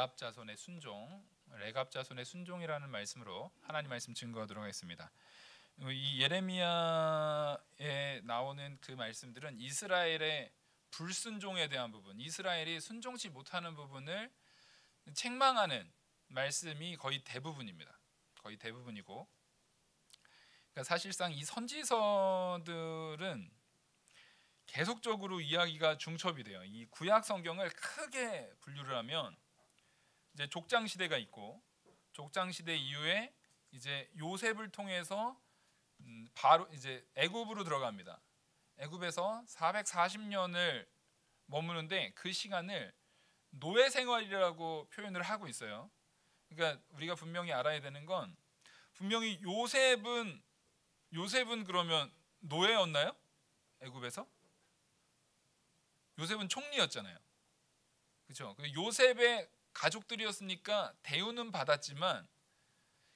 레갑 자손의 순종, 레갑 자손의 순종이라는 말씀으로 하나님 말씀 증거하도록 하겠습니다. 이 예레미야에 나오는 그 말씀들은 이스라엘의 불순종에 대한 부분, 이스라엘이 순종치 못하는 부분을 책망하는 말씀이 거의 대부분입니다. 거의 대부분이고, 그러니까 사실상 이 선지서들은 계속적으로 이야기가 중첩이 돼요. 이 구약 성경을 크게 분류를 하면 이제 족장 시대가 있고, 족장 시대 이후에 이제 요셉을 통해서 바로 이제 애굽으로 들어갑니다. 애굽에서 440년을 머무는데 그 시간을 노예 생활이라고 표현을 하고 있어요. 그러니까 우리가 분명히 알아야 되는 건, 분명히 요셉은 그러면 노예였나요? 애굽에서? 요셉은 총리였잖아요. 그렇죠? 요셉의 가족들이었으니까 대우는 받았지만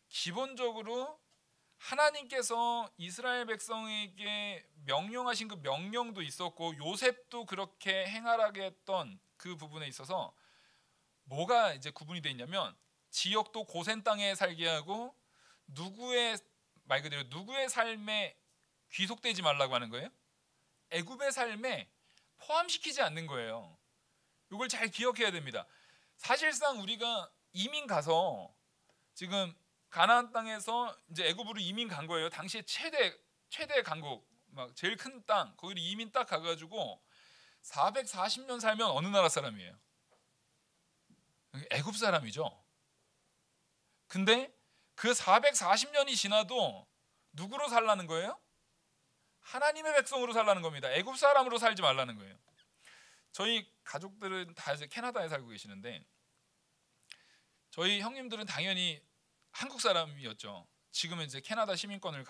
기본적으로 하나님께서 이스라엘 백성에게 명령하신 그 명령도 있었고, 요셉도 그렇게 행하라게 했던 그 부분에 있어서 뭐가 이제 구분이 돼 있냐면, 지역도 고센 땅에 살게 하고 말 그대로 누구의 삶에 귀속되지 말라고 하는 거예요. 애굽의 삶에 포함시키지 않는 거예요. 이걸 잘 기억해야 됩니다. 사실상 우리가 이민 가서 지금 가나안 땅에서 이제 애굽으로 이민 간 거예요. 당시에 최대 강국, 막 제일 큰 땅, 거기로 이민 딱 가가지고 440년 살면 어느 나라 사람이에요? 애굽 사람이죠. 근데 그 440년이 지나도 누구로 살라는 거예요? 하나님의 백성으로 살라는 겁니다. 애굽 사람으로 살지 말라는 거예요. 저희 가족들은 다 이제 캐나다에 살고 계시는데, 저희 형님들은 당연히 한국 사람이었죠. 지금은 이제 캐나다 시민권을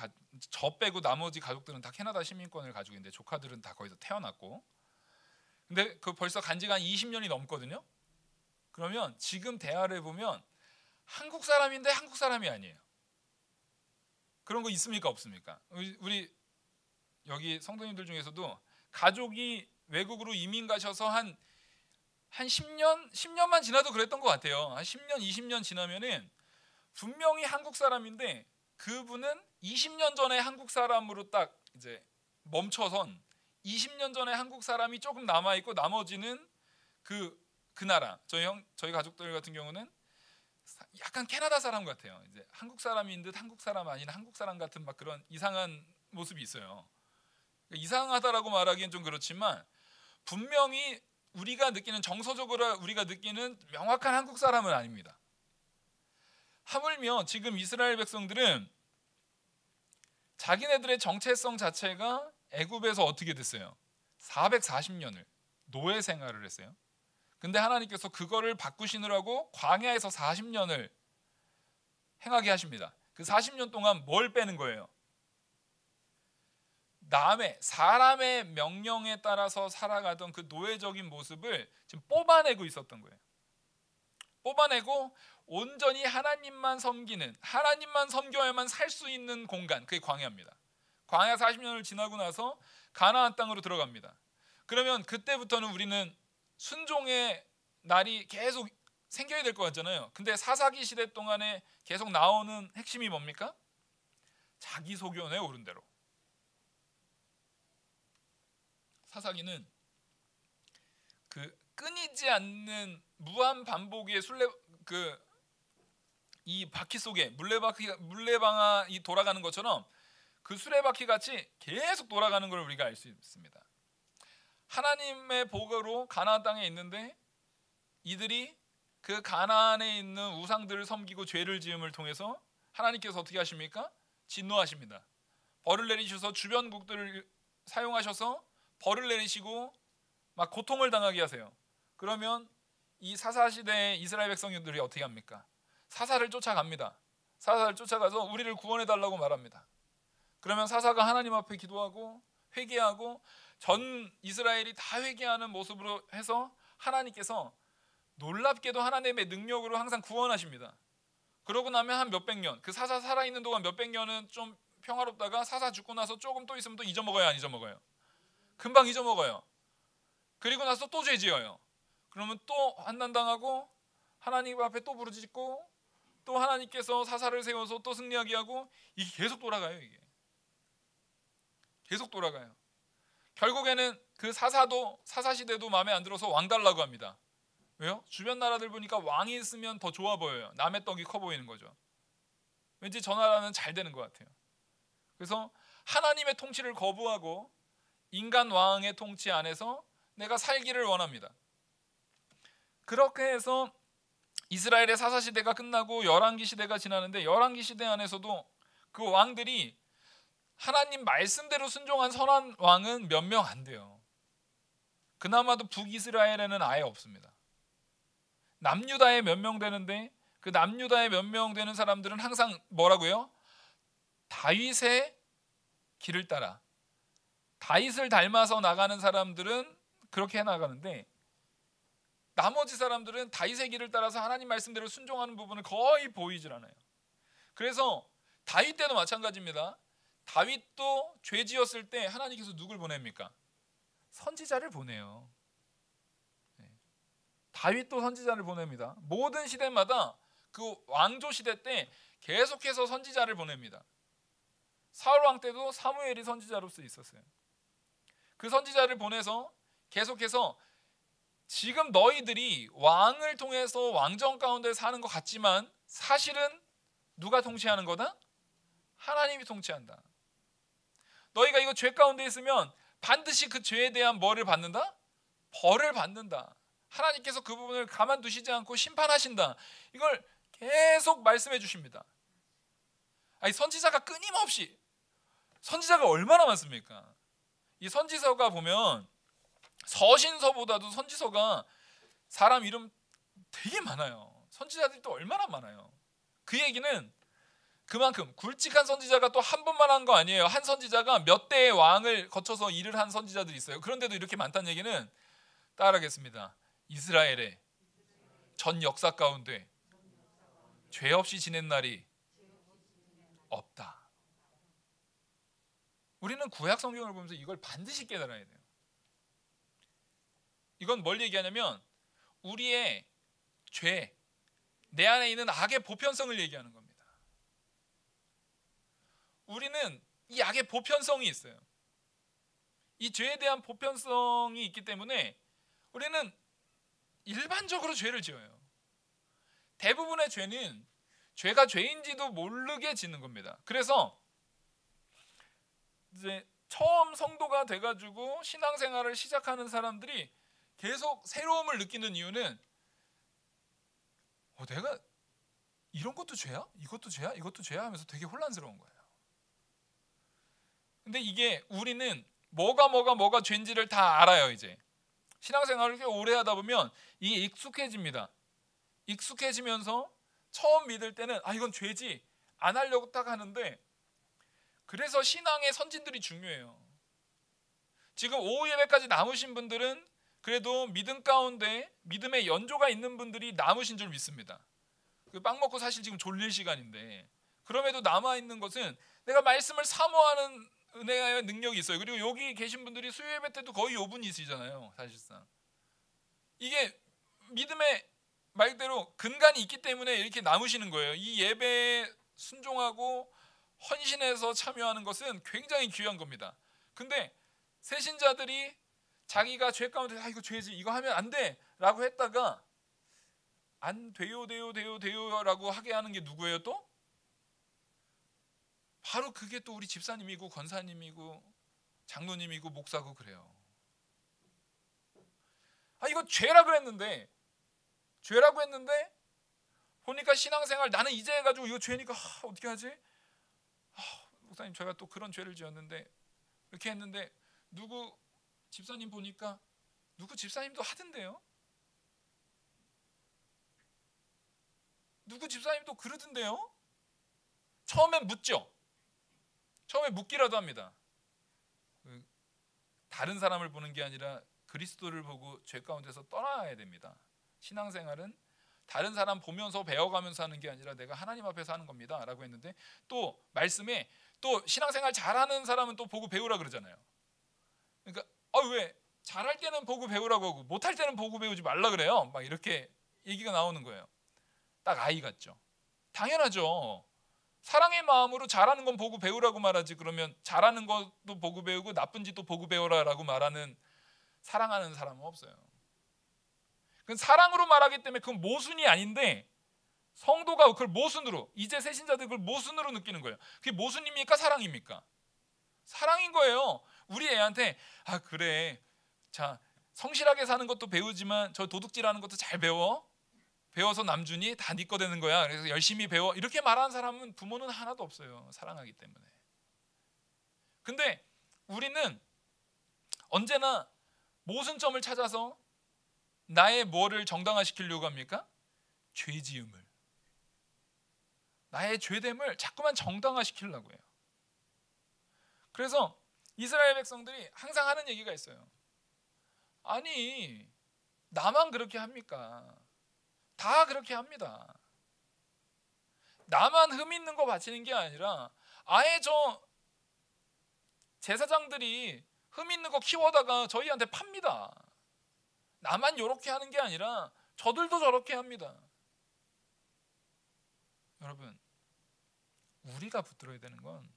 저 빼고 나머지 가족들은 다 캐나다 시민권을 가지고 있는데, 조카들은 다 거기서 태어났고, 근데 그 벌써 간지가 한 20년이 넘거든요. 그러면 지금 대화를 해보면 한국 사람인데 한국 사람이 아니에요. 그런 거 있습니까, 없습니까? 우리 여기 성도님들 중에서도 가족이 외국으로 이민 가셔서 한 10년만 지나도 그랬던 것 같아요. 한 10년, 20년 지나면은 분명히 한국 사람인데 그분은 20년 전에 한국 사람으로 딱 이제 멈춰선 20년 전에 한국 사람이 조금 남아 있고, 나머지는 그 나라. 저희 가족들 같은 경우는 약간 캐나다 사람 같아요. 이제 한국 사람인 듯 한국 사람 아닌 한국 사람 같은 막 그런 이상한 모습이 있어요. 이상하다라고 말하기엔 좀 그렇지만 분명히 우리가 느끼는, 정서적으로 우리가 느끼는 명확한 한국 사람은 아닙니다. 하물며 지금 이스라엘 백성들은 자기네들의 정체성 자체가 애굽에서 어떻게 됐어요? 440년을 노예 생활을 했어요. 근데 하나님께서 그거를 바꾸시느라고 광야에서 40년을 행하게 하십니다. 그 40년 동안 뭘 빼는 거예요? 사람의 명령에 따라서 살아가던 그 노예적인 모습을 지금 뽑아내고 있었던 거예요. 뽑아내고 온전히 하나님만 섬기는, 하나님만 섬겨야만 살 수 있는 공간, 그게 광야입니다. 광야 40년을 지나고 나서 가나안 땅으로 들어갑니다. 그러면 그때부터는 우리는 순종의 날이 계속 생겨야 될 것 같잖아요. 근데 사사기 시대 동안에 계속 나오는 핵심이 뭡니까? 자기 소견에 오른 대로. 사사기는 그 끊이지 않는 무한 반복의 이 바퀴 속에 물레방아이 돌아가는 것처럼 그 수레바퀴 같이 계속 돌아가는 걸 우리가 알 수 있습니다. 하나님의 복으로 가나안 땅에 있는데 이들이 그 가나안에 있는 우상들을 섬기고 죄를 지음을 통해서 하나님께서 어떻게 하십니까? 진노하십니다. 벌을 내리셔서 주변국들을 사용하셔서 벌을 내리시고 막 고통을 당하게 하세요. 그러면 이 사사시대의 이스라엘 백성들이 어떻게 합니까? 사사를 쫓아갑니다. 사사를 쫓아가서 우리를 구원해 달라고 말합니다. 그러면 사사가 하나님 앞에 기도하고 회개하고 전 이스라엘이 다 회개하는 모습으로 해서 하나님께서 놀랍게도 하나님의 능력으로 항상 구원하십니다. 그러고 나면 한 몇백 년, 그 사사 살아있는 동안 몇백 년은 좀 평화롭다가 사사 죽고 나서 조금 또 있으면 또 잊어먹어요, 안 잊어먹어요? 금방 잊어먹어요. 그리고 나서 또 죄 지어요. 그러면 또 환난당하고 하나님 앞에 또 부르짖고 또 하나님께서 사사를 세워서 또 승리하게 하고, 이게 계속 돌아가요. 이게 계속 돌아가요. 결국에는 그 사사시대도 마음에 안 들어서 왕 달라고 합니다. 왜요? 주변 나라들 보니까 왕이 있으면 더 좋아 보여요. 남의 떡이 커 보이는 거죠. 왠지 저 나라는 잘 되는 것 같아요. 그래서 하나님의 통치를 거부하고 인간 왕의 통치 안에서 내가 살기를 원합니다. 그렇게 해서 이스라엘의 사사시대가 끝나고 열왕기 시대가 지나는데, 열왕기 시대 안에서도 그 왕들이 하나님 말씀대로 순종한 선한 왕은 몇 명 안 돼요. 그나마도 북이스라엘에는 아예 없습니다. 남유다에 몇 명 되는데, 그 남유다에 몇 명 되는 사람들은 항상 뭐라고요? 다윗의 길을 따라, 다윗을 닮아서 나가는 사람들은 그렇게 해나가는데, 나머지 사람들은 다윗의 길을 따라서 하나님 말씀대로 순종하는 부분을 거의 보이질 않아요. 그래서 다윗 때도 마찬가지입니다. 다윗도 죄 지었을 때 하나님께서 누굴 보냅니까? 선지자를 보내요. 다윗도 선지자를 보냅니다. 모든 시대마다 그 왕조 시대 때 계속해서 선지자를 보냅니다. 사울 왕 때도 사무엘이 선지자로서 있었어요. 그 선지자를 보내서 계속해서 지금 너희들이 왕을 통해서 왕정 가운데 사는 것 같지만 사실은 누가 통치하는 거다? 하나님이 통치한다. 너희가 이거 죄 가운데 있으면 반드시 그 죄에 대한 뭐를 받는다? 벌을 받는다. 하나님께서 그 부분을 가만두시지 않고 심판하신다. 이걸 계속 말씀해 주십니다. 아니, 선지자가 끊임없이, 선지자가 얼마나 많습니까? 이 선지서가 보면 서신서보다도 선지서가 사람 이름 되게 많아요. 선지자들이 또 얼마나 많아요. 그 얘기는 그만큼 굵직한 선지자가 또 한 번만 한 거 아니에요. 한 선지자가 몇 대의 왕을 거쳐서 일을 한 선지자들이 있어요. 그런데도 이렇게 많다는 얘기는, 따라하겠습니다. 이스라엘의 전 역사 가운데 죄 없이 지낸 날이 없다. 우리는 구약 성경을 보면서 이걸 반드시 깨달아야 돼요. 이건 뭘 얘기하냐면 우리의 죄, 내 안에 있는 악의 보편성을 얘기하는 겁니다. 우리는 이 악의 보편성이 있어요. 이 죄에 대한 보편성이 있기 때문에 우리는 일반적으로 죄를 지어요. 대부분의 죄는 죄가 죄인지도 모르게 짓는 겁니다. 그래서 이제 처음 성도가 돼가지고 신앙생활을 시작하는 사람들이 계속 새로움을 느끼는 이유는 내가 이런 것도 죄야? 이것도 죄야? 이것도 죄야? 하면서 되게 혼란스러운 거예요. 근데 이게 우리는 뭐가 죄인지를 다 알아요. 이제 신앙생활을 꽤 오래 하다 보면 이게 익숙해집니다. 익숙해지면서 처음 믿을 때는 이건 죄지 안 하려고 딱 하는데, 그래서 신앙의 선진들이 중요해요. 지금 오후 예배까지 남으신 분들은 그래도 믿음 가운데 믿음의 연조가 있는 분들이 남으신 줄 믿습니다. 빵 먹고 사실 지금 졸릴 시간인데, 그럼에도 남아있는 것은 내가 말씀을 사모하는 은혜의 능력이 있어요. 그리고 여기 계신 분들이 수요 예배 때도 거의 5분이시잖아요. 사실상 이게 믿음의 말대로 근간이 있기 때문에 이렇게 남으시는 거예요. 이 예배에 순종하고 헌신해서 참여하는 것은 굉장히 귀한 겁니다. 근데 새신자들이 자기가 죄 가운데 이거 죄지, 이거 하면 안 돼 라고 했다가 안 돼요 라고 하게 하는 게 누구예요? 또 바로 그게 또 우리 집사님이고 권사님이고 장로님이고 목사고 그래요. 이거 죄라고 했는데 보니까 신앙생활 나는 이제 해가지고 이거 죄니까 어떻게 하지? 목사님 제가 또 그런 죄를 지었는데 이렇게 했는데 누구 집사님 보니까 누구 집사님도 하던데요? 누구 집사님도 그러던데요? 처음엔 묻죠. 처음에 묻기라도 합니다. 다른 사람을 보는 게 아니라 그리스도를 보고 죄 가운데서 떠나야 됩니다. 신앙생활은 다른 사람 보면서 배워가면서 하는 게 아니라 내가 하나님 앞에서 하는 겁니다 라고 했는데, 또 말씀에 또 신앙생활 잘하는 사람은 또 보고 배우라 그러잖아요. 그러니까 왜 잘할 때는 보고 배우라고 하고 못할 때는 보고 배우지 말라 그래요? 막 이렇게 얘기가 나오는 거예요. 딱 아이 같죠. 당연하죠. 사랑의 마음으로 잘하는 건 보고 배우라고 말하지, 그러면 잘하는 것도 보고 배우고 나쁜 짓도 보고 배워라라고 말하는 사랑하는 사람은 없어요. 그건 사랑으로 말하기 때문에 그건 모순이 아닌데, 성도가 그걸 모순으로, 이제 새신자들 그걸 모순으로 느끼는 거예요. 그게 모순입니까? 사랑입니까? 사랑인 거예요. 우리 애한테 아 그래, 자 성실하게 사는 것도 배우지만 저 도둑질하는 것도 잘 배워서 남준이 다 네 거 되는 거야. 그래서 열심히 배워. 이렇게 말하는 사람은 부모는 하나도 없어요. 사랑하기 때문에. 근데 우리는 언제나 모순점을 찾아서 나의 뭐를 정당화시키려고 합니까? 죄지음을, 나의 죄됨을 자꾸만 정당화시키려고 해요. 그래서 이스라엘 백성들이 항상 하는 얘기가 있어요. 아니 나만 그렇게 합니까? 다 그렇게 합니다. 나만 흠 있는 거 바치는 게 아니라 아예 저 제사장들이 흠 있는 거 키워다가 저희한테 팝니다. 나만 이렇게 하는 게 아니라 저들도 저렇게 합니다. 여러분, 우리가 붙들어야 되는 건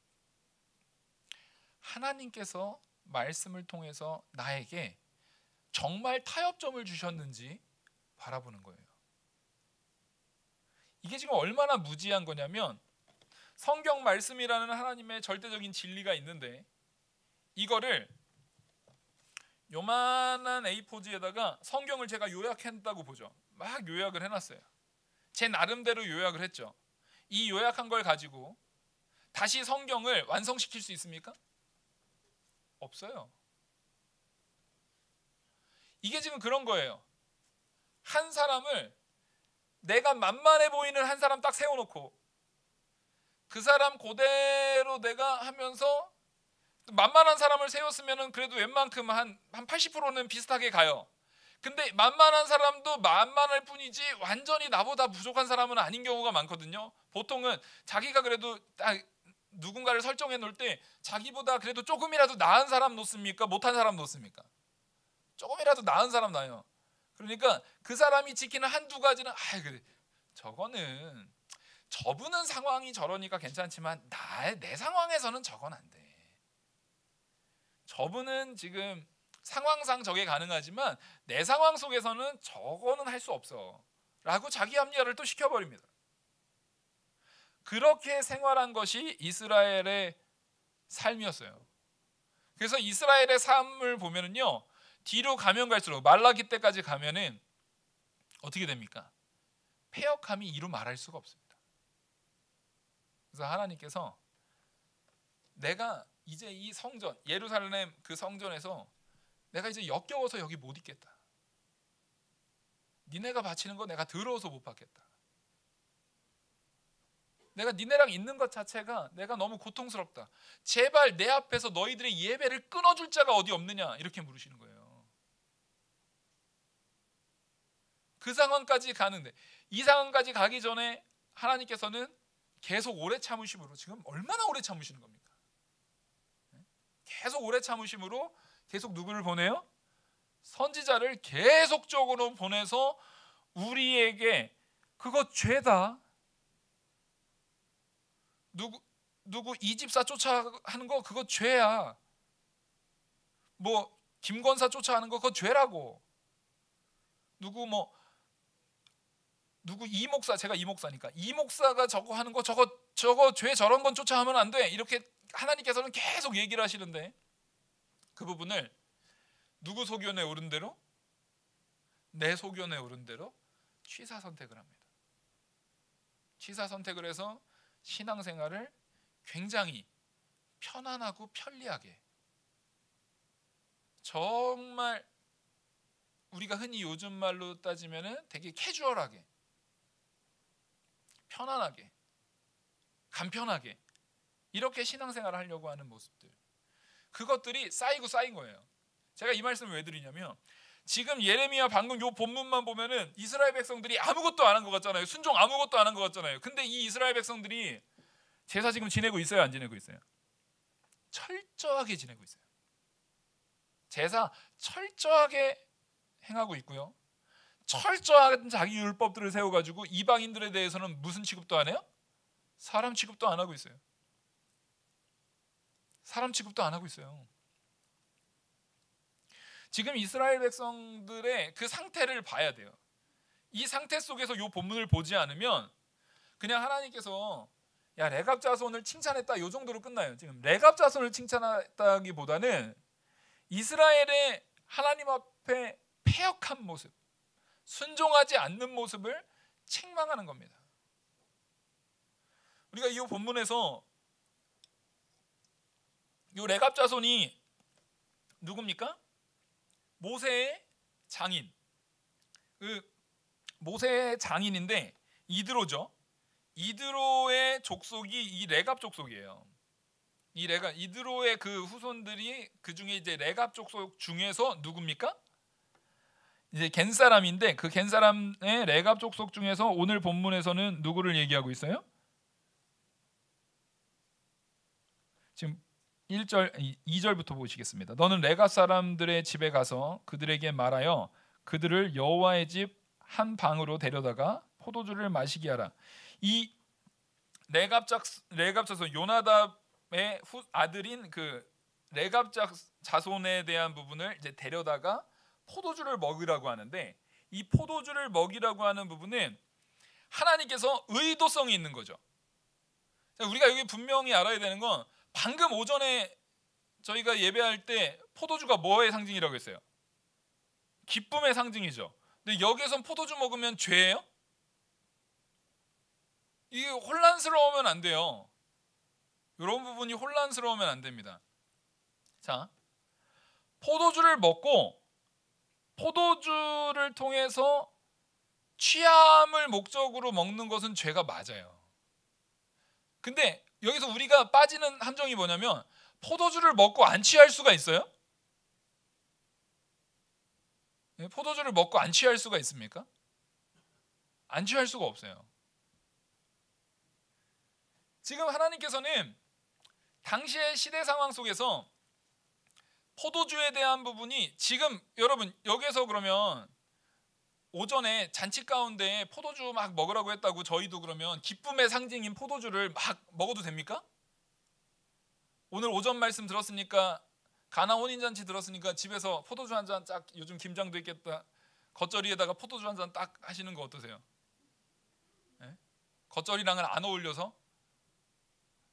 하나님께서 말씀을 통해서 나에게 정말 타협점을 주셨는지 바라보는 거예요. 이게 지금 얼마나 무지한 거냐면, 성경 말씀이라는 하나님의 절대적인 진리가 있는데 이거를 요만한 A4지에다가 성경을 제가 요약했다고 보죠. 막 요약을 해놨어요. 제 나름대로 요약을 했죠. 이 요약한 걸 가지고 다시 성경을 완성시킬 수 있습니까? 없어요. 이게 지금 그런 거예요. 한 사람을, 내가 만만해 보이는 한 사람 딱 세워놓고 그 사람 그대로 내가 하면서, 만만한 사람을 세웠으면 그래도 웬만큼 한 80%는 비슷하게 가요. 근데 만만한 사람도 만만할 뿐이지 완전히 나보다 부족한 사람은 아닌 경우가 많거든요. 보통은 자기가 그래도 딱 누군가를 설정해 놓을 때 자기보다 그래도 조금이라도 나은 사람 놓습니까? 못한 사람 놓습니까? 조금이라도 나은 사람 놔요. 그러니까 그 사람이 지키는 한두 가지는 그래, 저거는 저분은 상황이 저러니까 괜찮지만 내 상황에서는 저건 안 돼. 저분은 지금 상황상 저게 가능하지만 내 상황 속에서는 저거는 할 수 없어 라고 자기 합리화를 또 시켜버립니다. 그렇게 생활한 것이 이스라엘의 삶이었어요. 그래서 이스라엘의 삶을 보면은요, 뒤로 가면 갈수록 말라기 때까지 가면은 어떻게 됩니까? 패역함이 이루 말할 수가 없습니다. 그래서 하나님께서 내가 이제 이 성전, 예루살렘 그 성전에서 내가 이제 역겨워서 여기 못 있겠다. 니네가 바치는 거 내가 더러워서 못 받겠다. 내가 니네랑 있는 것 자체가 내가 너무 고통스럽다. 제발 내 앞에서 너희들의 예배를 끊어줄 자가 어디 없느냐, 이렇게 물으시는 거예요. 그 상황까지 가는데, 이 상황까지 가기 전에 하나님께서는 계속 오래 참으심으로, 지금 얼마나 오래 참으시는 겁니까? 계속 오래 참으심으로 계속 누구를 보내요? 선지자를 계속적으로 보내서 우리에게 그거 죄다. 누구 이 집사 쫓아하는 거 그거 죄야. 뭐 김권사 쫓아하는 거 그거 죄라고. 누구 이 목사, 제가 이 목사니까 이 목사가 저거 하는 거 저거 죄, 저런 건 쫓아하면 안 돼. 이렇게 하나님께서는 계속 얘기를 하시는데, 그 부분을 누구 소견에 오른 대로, 내 소견에 오른 대로 취사 선택을 합니다. 취사 선택을 해서 신앙생활을 굉장히 편안하고 편리하게, 정말 우리가 흔히 요즘 말로 따지면은 되게 캐주얼하게, 편안하게, 간편하게 이렇게 신앙생활을 하려고 하는 모습들, 그것들이 쌓이고 쌓인 거예요. 제가 이 말씀을 왜 드리냐면, 지금 예레미야 방금 요 본문만 보면은 이스라엘 백성들이 아무것도 안 한 것 같잖아요. 순종 아무것도 안 한 것 같잖아요. 근데 이 이스라엘 백성들이 제사 지금 지내고 있어요, 안 지내고 있어요? 철저하게 지내고 있어요. 제사 철저하게 행하고 있고요. 철저한 자기 율법들을 세워가지고 이방인들에 대해서는 무슨 취급도 안 해요? 사람 취급도 안 하고 있어요. 사람 취급도 안 하고 있어요. 지금 이스라엘 백성들의 그 상태를 봐야 돼요. 이 상태 속에서 이 본문을 보지 않으면 그냥 하나님께서 야 레갑 자손을 칭찬했다 요 정도로 끝나요. 지금 레갑 자손을 칭찬했다기보다는 이스라엘의 하나님 앞에 패역한 모습, 순종하지 않는 모습을 책망하는 겁니다. 우리가 이 본문에서 이 레갑 자손이 누굽니까? 모세의 장인. 그 모세의 장인인데 이드로죠. 이드로의 족속이 이 레갑 족속이에요. 이드로의 그 후손들이 그 중에 이제 레갑 족속 중에서 누굽니까? 이제 겐 사람인데 그 겐 사람의 레갑 족속 중에서 오늘 본문에서는 누구를 얘기하고 있어요? 지금 2절부터 보시겠습니다. 너는 레갑 사람들의 집에 가서 그들에게 말하여 그들을 여호와의 집 한 방으로 데려다가 포도주를 마시게 하라. 이 레갑 자손 요나답의 아들인 그 레갑 자손에 대한 부분을 이제 데려다가 포도주를 먹으라고 하는데 이 포도주를 먹이라고 하는 부분은 하나님께서 의도성이 있는 거죠. 우리가 여기 분명히 알아야 되는 건 방금 오전에 저희가 예배할 때 포도주가 뭐의 상징이라고 했어요? 기쁨의 상징이죠. 근데 여기에선 포도주 먹으면 죄예요? 이게 혼란스러우면 안 돼요. 이런 부분이 혼란스러우면 안 됩니다. 자, 포도주를 먹고 포도주를 통해서 취함을 목적으로 먹는 것은 죄가 맞아요. 근데 여기서 우리가 빠지는 함정이 뭐냐면 포도주를 먹고 안 취할 수가 있어요? 포도주를 먹고 안 취할 수가 있습니까? 안 취할 수가 없어요. 지금 하나님께서는 당시의 시대 상황 속에서 포도주에 대한 부분이 지금 여러분 여기서 그러면 오전에 잔치 가운데 포도주 막 먹으라고 했다고 저희도 그러면 기쁨의 상징인 포도주를 막 먹어도 됩니까? 오늘 오전 말씀 들었으니까 가나 혼인잔치 들었으니까 집에서 포도주 한 잔 딱 요즘 김장도 있겠다 겉절이에다가 포도주 한 잔 딱 하시는 거 어떠세요? 네? 겉절이랑은 안 어울려서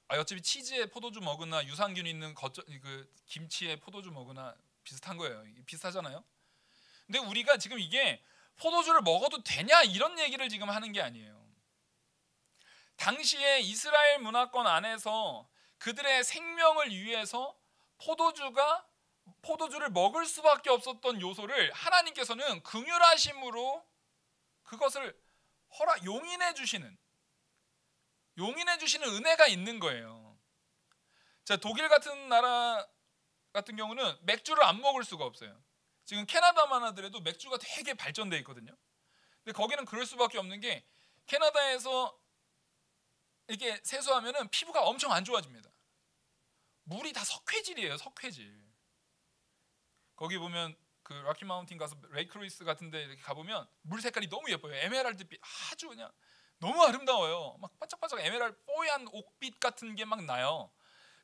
어차피 치즈에 포도주 먹으나 유산균 있는 그 김치에 포도주 먹으나 비슷한 거예요. 비슷하잖아요. 근데 우리가 지금 이게 포도주를 먹어도 되냐 이런 얘기를 지금 하는 게 아니에요. 당시에 이스라엘 문화권 안에서 그들의 생명을 위해서 포도주를 먹을 수밖에 없었던 요소를 하나님께서는 긍휼하심으로 그것을 용인해 주시는 은혜가 있는 거예요. 자, 독일 같은 나라 같은 경우는 맥주를 안 먹을 수가 없어요. 지금 캐나다만 하더라도 맥주가 되게 발전돼 있거든요. 근데 거기는 그럴 수밖에 없는 게 캐나다에서 이렇게 세수하면은 피부가 엄청 안 좋아집니다. 물이 다 석회질이에요. 석회질. 거기 보면 그 락키 마운틴 가서 레이크 루이스 같은데 이렇게 가보면 물 색깔이 너무 예뻐요. 에메랄드빛 아주 그냥 너무 아름다워요. 막 반짝반짝 에메랄드 뽀얀 옥빛 같은 게 막 나요.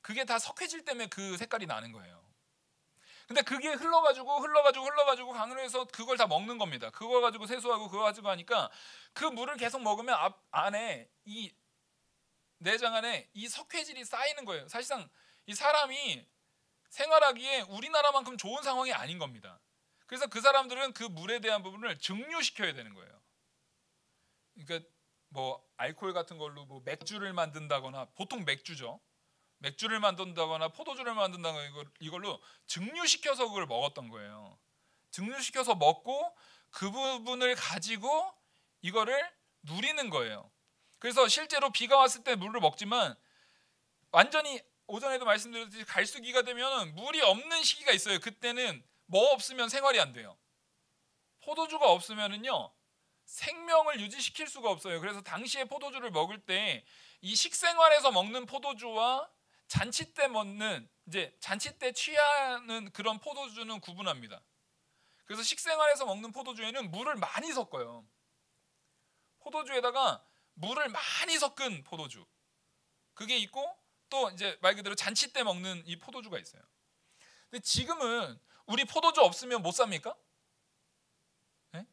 그게 다 석회질 때문에 그 색깔이 나는 거예요. 근데 그게 흘러가지고 강으로해서 그걸 다 먹는 겁니다. 그거 가지고 세수하고 그거 가지고 하니까 그 물을 계속 먹으면 안에 이 내장 안에 이 석회질이 쌓이는 거예요. 사실상 이 사람이 생활하기에 우리나라만큼 좋은 상황이 아닌 겁니다. 그래서 그 사람들은 그 물에 대한 부분을 증류시켜야 되는 거예요. 그러니까 뭐 알코올 같은 걸로 뭐 맥주를 만든다거나 보통 맥주죠. 맥주를 만든다거나 포도주를 만든다거나 이걸로 증류시켜서 그걸 먹었던 거예요. 증류시켜서 먹고 그 부분을 가지고 이거를 누리는 거예요. 그래서 실제로 비가 왔을 때 물을 먹지만 완전히 오전에도 말씀드렸듯이 갈수기가 되면 물이 없는 시기가 있어요. 그때는 뭐 없으면 생활이 안 돼요. 포도주가 없으면은요 생명을 유지시킬 수가 없어요. 그래서 당시에 포도주를 먹을 때 이 식생활에서 먹는 포도주와 잔치 때 먹는 이제 잔치 때 취하는 그런 포도주는 구분합니다. 그래서 식생활에서 먹는 포도주에는 물을 많이 섞어요. 포도주에다가 물을 많이 섞은 포도주, 그게 있고, 또 이제 말 그대로 잔치 때 먹는 이 포도주가 있어요. 근데 지금은 우리 포도주 없으면 못 삽니까? 네?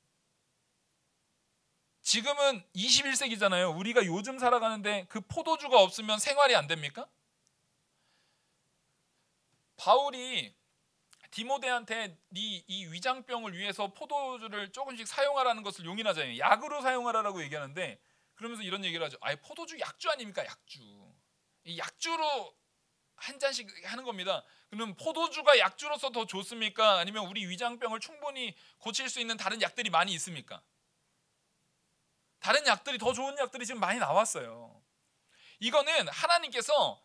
지금은 21세기잖아요. 우리가 요즘 살아가는데 그 포도주가 없으면 생활이 안 됩니까? 바울이 디모데한테 이 위장병을 위해서 포도주를 조금씩 사용하라는 것을 용인하잖아요. 약으로 사용하라고 얘기하는데, 그러면서 이런 얘기를 하죠. 아예 포도주 약주 아닙니까? 약주. 이 약주로 한 잔씩 하는 겁니다. 그럼 포도주가 약주로서 더 좋습니까? 아니면 우리 위장병을 충분히 고칠 수 있는 다른 약들이 많이 있습니까? 다른 약들이, 더 좋은 약들이 지금 많이 나왔어요. 이거는 하나님께서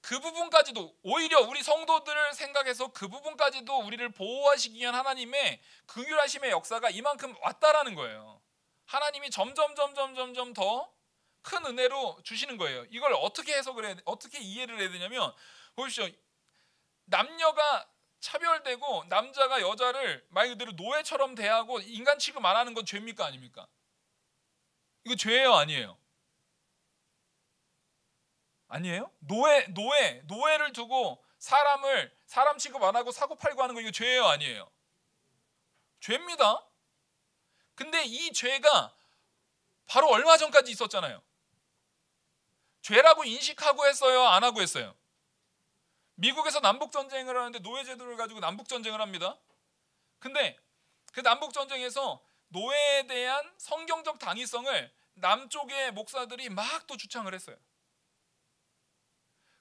그 부분까지도, 오히려 우리 성도들을 생각해서 그 부분까지도 우리를 보호하시기 위한 하나님의 긍휼하심의 역사가 이만큼 왔다라는 거예요. 하나님이 점점 더 큰 은혜로 주시는 거예요. 이걸 어떻게 해석을 해야, 어떻게 이해를 해야 되냐면, 보십시오. 남녀가 차별되고 남자가 여자를 말 그대로 노예처럼 대하고 인간 취급 안 하는 건 죄입니까? 아닙니까? 이거 죄예요? 아니에요? 아니에요? 노예를 두고 사람 취급 안 하고 사고 팔고 하는 거, 이거 죄예요? 아니에요? 죄입니다. 근데 이 죄가 바로 얼마 전까지 있었잖아요. 죄라고 인식하고 했어요? 안 하고 했어요? 미국에서 남북전쟁을 하는데 노예제도를 가지고 남북전쟁을 합니다. 근데 그 남북전쟁에서 노예에 대한 성경적 당위성을 남쪽의 목사들이 막 또 주창을 했어요.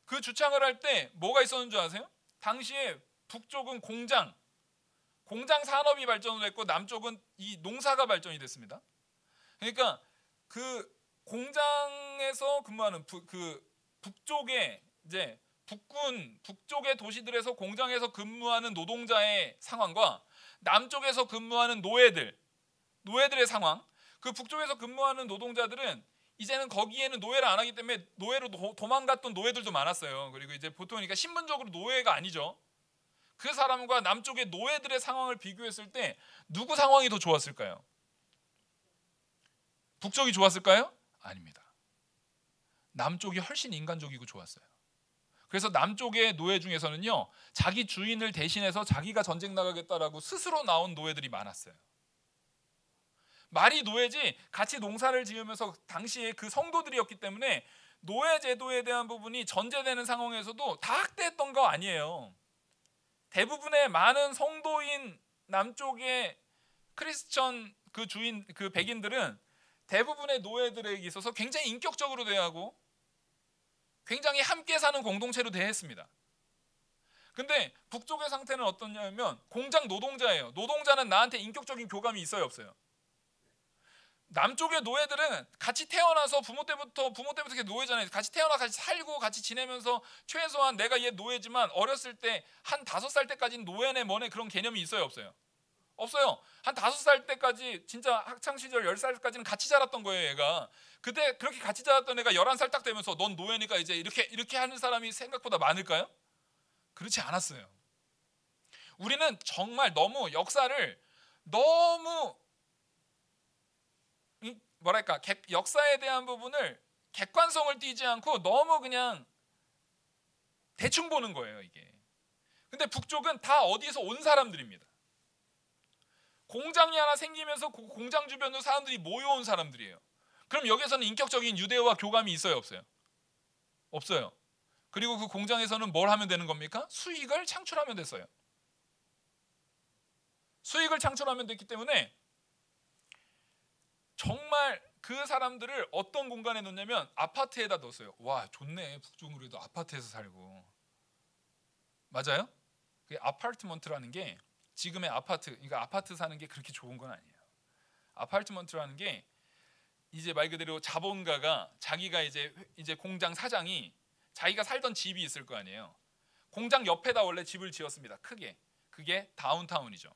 그 주창을 할 때 뭐가 있었는 줄 아세요? 당시에 북쪽은 공장 산업이 발전을 했고, 남쪽은 이 농사가 발전이 됐습니다. 그러니까 그 공장에서 근무하는 그 북쪽의 이제 북쪽의 도시들에서 공장에서 근무하는 노동자의 상황과 남쪽에서 근무하는 노예들의 상황, 그 북쪽에서 근무하는 노동자들은 이제는 거기에는 노예를 안 하기 때문에 노예로 도망갔던 노예들도 많았어요. 그리고 이제 보통, 그러니까 신분적으로 노예가 아니죠. 그 사람과 남쪽의 노예들의 상황을 비교했을 때 누구 상황이 더 좋았을까요? 북쪽이 좋았을까요? 아닙니다. 남쪽이 훨씬 인간적이고 좋았어요. 그래서 남쪽의 노예 중에서는요, 자기 주인을 대신해서 자기가 전쟁 나가겠다라고 스스로 나온 노예들이 많았어요. 말이 노예지 같이 농사를 지으면서 당시에 그 성도들이었기 때문에 노예 제도에 대한 부분이 전제되는 상황에서도 다 학대했던 거 아니에요. 대부분의 많은 성도인 남쪽의 크리스천 그 백인들은 대부분의 노예들에게 있어서 굉장히 인격적으로 대하고 굉장히 함께 사는 공동체로 대했습니다. 근데 북쪽의 상태는 어떠냐면 공장 노동자예요. 노동자는 나한테 인격적인 교감이 있어요, 없어요? 남쪽의 노예들은 같이 태어나서 부모 때부터 노예잖아요. 같이 태어나 같이 살고 같이 지내면서 최소한 내가 얘 노예지만 어렸을 때 한 5살 때까지는 노예네 뭐네 그런 개념이 있어요, 없어요? 없어요. 한 5살 때까지, 진짜 학창 시절 10살까지는 같이 자랐던 거예요, 얘가. 그때 그렇게 같이 자랐던 애가 11살 딱 되면서 넌 노예니까 이제 이렇게 하는 사람이 생각보다 많을까요? 그렇지 않았어요. 우리는 정말 너무 역사를 너무 뭐랄까 역사에 대한 부분을 객관성을 띠지 않고 너무 그냥 대충 보는 거예요, 이게. 근데 북쪽은 다 어디에서 온 사람들입니다. 공장이 하나 생기면서 그 공장 주변으로 사람들이 모여온 사람들이에요. 그럼 여기서는 인격적인 유대와 교감이 있어요, 없어요? 없어요. 그리고 그 공장에서는 뭘 하면 되는 겁니까? 수익을 창출하면 됐어요. 수익을 창출하면 됐기 때문에 정말 그 사람들을 어떤 공간에 넣냐면 아파트에다 넣었어요. 와, 좋네. 북쪽으로도 아파트에서 살고. 맞아요? 그 아파트먼트라는 게 지금의 아파트, 그러니까 아파트 사는 게 그렇게 좋은 건 아니에요. 아파트먼트라는 게 이제 말 그대로 자본가가 자기가 이제 공장 사장이 자기가 살던 집이 있을 거 아니에요. 공장 옆에다 원래 집을 지었습니다. 크게. 그게 다운타운이죠.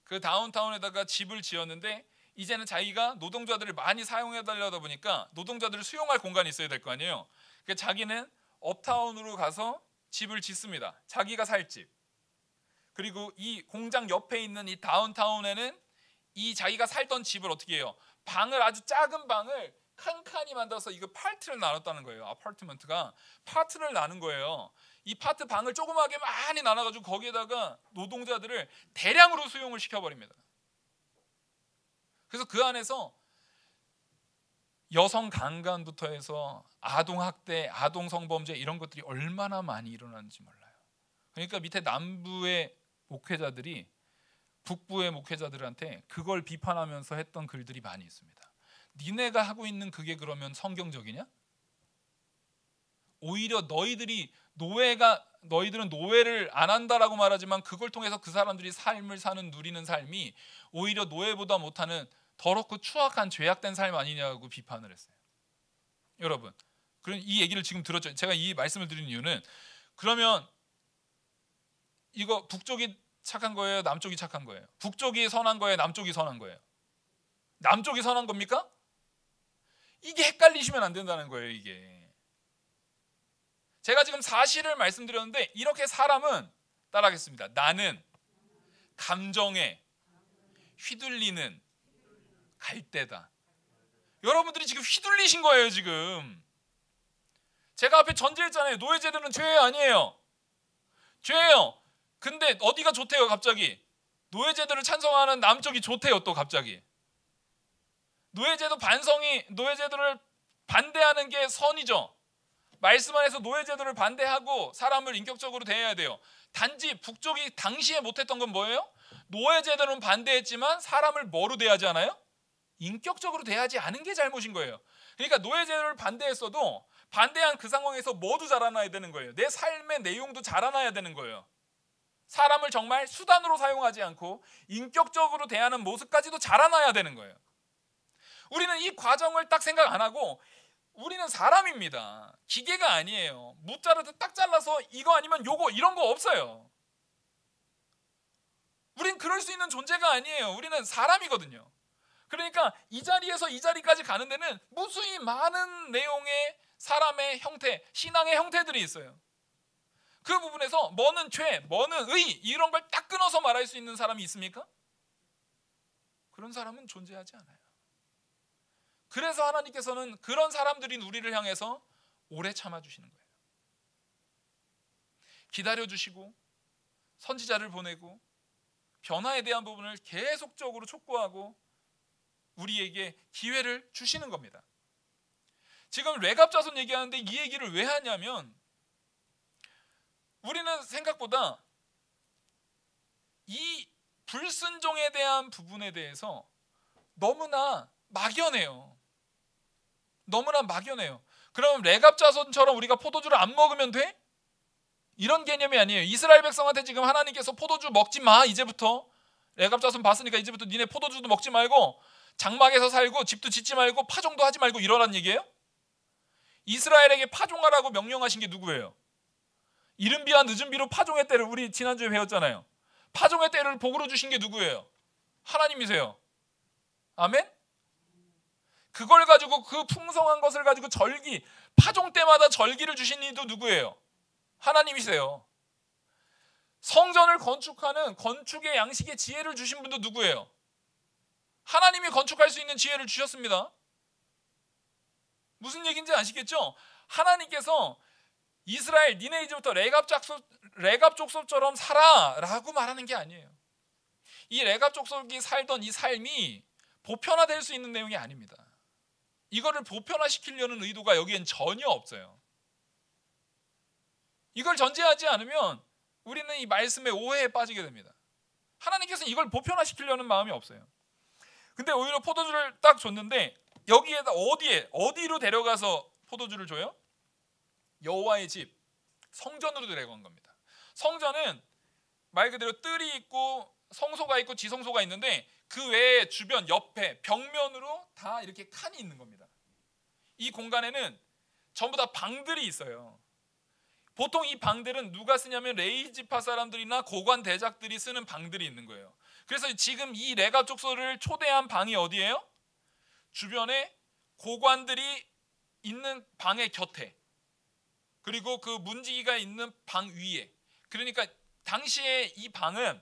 그 다운타운에다가 집을 지었는데 이제는 자기가 노동자들을 많이 사용해 달려다 보니까 노동자들을 수용할 공간이 있어야 될 거 아니에요. 그러니까 자기는 업타운으로 가서 집을 짓습니다. 자기가 살 집. 그리고 이 공장 옆에 있는 이 다운타운에는 이 자기가 살던 집을 어떻게 해요? 방을, 아주 작은 방을 칸칸이 만들어서 이거 파트를 나눴다는 거예요. 아파트먼트가 파트를 나눈 거예요. 이 파트 방을 조그맣게 많이 나눠가지고 거기에다가 노동자들을 대량으로 수용을 시켜버립니다. 그래서 그 안에서 여성 강간부터 해서 아동 학대, 아동 성범죄 이런 것들이 얼마나 많이 일어나는지 몰라요. 그러니까 밑에 남부의 목회자들이 북부의 목회자들한테 그걸 비판하면서 했던 글들이 많이 있습니다. 니네가 하고 있는 그게 그러면 성경적이냐? 오히려 너희들은 노예를 안 한다라고 말하지만 그걸 통해서 그 사람들이 삶을 누리는 삶이 오히려 노예보다 못하는 더럽고 추악한 죄악된 삶 아니냐고 비판을 했어요. 여러분, 그럼 이 얘기를 지금 들었죠. 제가 이 말씀을 드린 이유는, 그러면 이거 북쪽이 착한 거예요? 남쪽이 착한 거예요? 북쪽이 선한 거예요? 남쪽이 선한 거예요? 남쪽이 선한 겁니까? 이게 헷갈리시면 안 된다는 거예요. 이게 제가 지금 사실을 말씀드렸는데, 이렇게 사람은 따라하겠습니다. 나는 감정에 휘둘리는 갈대다. 여러분들이 지금 휘둘리신 거예요. 지금 제가 앞에 전제했잖아요. 노예제도는 죄 아니에요. 죄예요. 근데 어디가 좋대요? 갑자기 노예제도를 찬성하는 남쪽이 좋대요. 또 갑자기 노예제도를 반대하는 게 선이죠. 말씀 안에서 노예제도를 반대하고 사람을 인격적으로 대해야 돼요. 단지 북쪽이 당시에 못했던 건 뭐예요? 노예제도는 반대했지만 사람을 뭐로 대하지 않아요? 인격적으로 대하지 않은 게 잘못인 거예요. 그러니까 노예제도를 반대했어도 반대한 그 상황에서 뭐도 자라나야 되는 거예요. 내 삶의 내용도 자라나야 되는 거예요. 사람을 정말 수단으로 사용하지 않고 인격적으로 대하는 모습까지도 자라나야 되는 거예요. 우리는 이 과정을 딱 생각 안 하고, 우리는 사람입니다. 기계가 아니에요. 무자르듯 딱 잘라서 이거 아니면 요거 이런 거 없어요. 우린 그럴 수 있는 존재가 아니에요. 우리는 사람이거든요. 그러니까 이 자리에서 이 자리까지 가는 데는 무수히 많은 내용의 사람의 형태, 신앙의 형태들이 있어요. 그 부분에서 뭐는 죄, 뭐는 의, 이런 걸 딱 끊어서 말할 수 있는 사람이 있습니까? 그런 사람은 존재하지 않아요. 그래서 하나님께서는 그런 사람들인 우리를 향해서 오래 참아주시는 거예요. 기다려주시고 선지자를 보내고 변화에 대한 부분을 계속적으로 촉구하고 우리에게 기회를 주시는 겁니다. 지금 레갑자손 얘기하는데 이 얘기를 왜 하냐면, 우리는 생각보다 이 불순종에 대한 부분에 대해서 너무나 막연해요. 그럼 레갑자손처럼 우리가 포도주를 안 먹으면 돼? 이런 개념이 아니에요. 이스라엘 백성한테 지금 하나님께서 포도주 먹지 마, 이제부터 레갑자손 봤으니까 이제부터 니네 포도주도 먹지 말고 장막에서 살고 집도 짓지 말고 파종도 하지 말고 이러란 얘기예요? 이스라엘에게 파종하라고 명령하신 게 누구예요? 이른 비와 늦은 비로 파종의 때를 우리 지난주에 배웠잖아요. 파종의 때를 복으로 주신 게 누구예요? 하나님이세요. 아멘? 그걸 가지고, 그 풍성한 것을 가지고 파종 때마다 절기를 주신 이도 누구예요? 하나님이세요. 성전을 건축하는 건축의 양식의 지혜를 주신 분도 누구예요? 하나님이 건축할 수 있는 지혜를 주셨습니다. 무슨 얘기인지 아시겠죠? 하나님께서 이스라엘 니네 이제부터 레갑 족속처럼 살아라고 말하는 게 아니에요. 이 레갑 족속이 살던 이 삶이 보편화될 수 있는 내용이 아닙니다. 이거를 보편화시키려는 의도가 여기엔 전혀 없어요. 이걸 전제하지 않으면 우리는 이 말씀의 오해에 빠지게 됩니다. 하나님께서는 이걸 보편화시키려는 마음이 없어요. 근데 오히려 포도주를 딱 줬는데, 여기에다 어디로 데려가서 포도주를 줘요? 여호와의 집, 성전으로 데려간 겁니다. 성전은 말 그대로 뜰이 있고 성소가 있고 지성소가 있는데, 그 외에 주변 옆에 벽면으로 다 이렇게 칸이 있는 겁니다. 이 공간에는 전부 다 방들이 있어요. 보통 이 방들은 누가 쓰냐면 레이지파 사람들이나 고관 대작들이 쓰는 방들이 있는 거예요. 그래서 지금 이 레갑 족속을 초대한 방이 어디예요? 주변에 고관들이 있는 방의 곁에, 그리고 그 문지기가 있는 방 위에, 그러니까 당시에 이 방은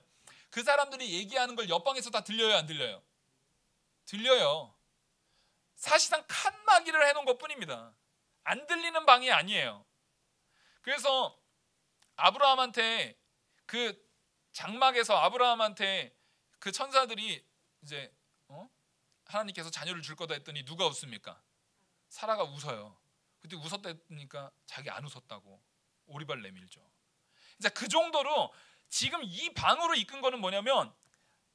그 사람들이 얘기하는 걸 옆방에서 다 들려요, 안 들려요? 들려요. 사실상 칸막이를 해놓은 것뿐입니다. 안 들리는 방이 아니에요. 그래서 아브라함한테 그 장막에서 아브라함한테 그 천사들이 이제 하나님께서 자녀를 줄 거다 했더니 누가 웃습니까? 사라가 웃어요. 그때 웃었다니까 자기 안 웃었다고 오리발 내밀죠. 이제 그 정도로 지금 이 방으로 이끈 거는 뭐냐면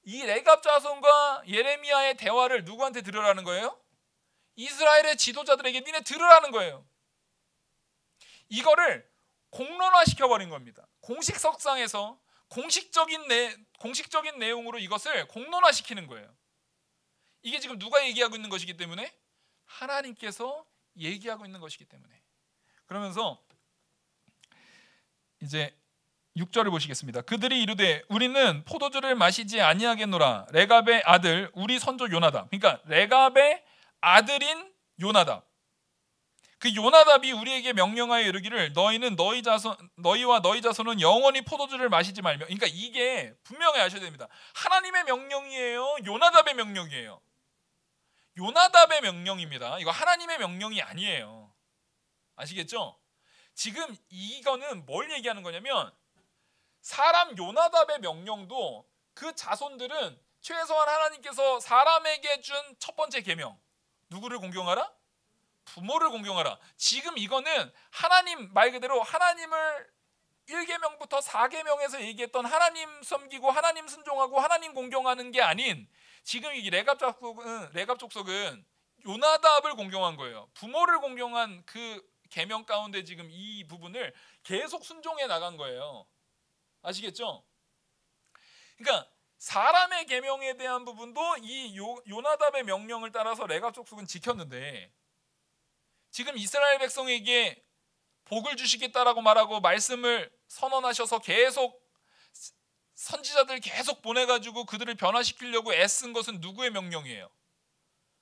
이 레갑 자손과 예레미야의 대화를 누구한테 들으라는 거예요? 이스라엘의 지도자들에게 니네 들으라는 거예요. 이거를 공론화 시켜버린 겁니다. 공식석상에서 공식적인 내용으로 이것을 공론화 시키는 거예요. 이게 지금 누가 얘기하고 있는 것이기 때문에 하나님께서 얘기하고 있는 것이기 때문에. 그러면서 이제 6절을 보시겠습니다. 그들이 이르되 우리는 포도주를 마시지 아니하겠노라. 레갑의 아들 우리 선조 요나답. 그러니까 레갑의 아들인 요나답. 그 요나답이 우리에게 명령하여 이르기를 너희는 너희와 너희 자손은 영원히 포도주를 마시지 말며. 그러니까 이게 분명히 아셔야 됩니다. 하나님의 명령이에요, 요나답의 명령이에요? 요나답의 명령입니다. 이거 하나님의 명령이 아니에요. 아시겠죠? 지금 이거는 뭘 얘기하는 거냐면 사람 요나답의 명령도 그 자손들은 최소한 하나님께서 사람에게 준 첫 번째 계명, 누구를 공경하라? 부모를 공경하라. 지금 이거는 하나님 말 그대로 하나님을 1계명부터 4계명에서 얘기했던 하나님 섬기고 하나님 순종하고 하나님 공경하는 게 아닌, 지금 이 레갑 족속은 요나답을 공경한 거예요. 부모를 공경한 그 계명 가운데 지금 이 부분을 계속 순종해 나간 거예요. 아시겠죠? 그러니까 사람의 계명에 대한 부분도 이 요나답의 명령을 따라서 레갑 족속은 지켰는데, 지금 이스라엘 백성에게 복을 주시겠다라고 말하고 말씀을 선언하셔서 계속 선지자들 계속 보내가지고 그들을 변화시키려고 애쓴 것은 누구의 명령이에요?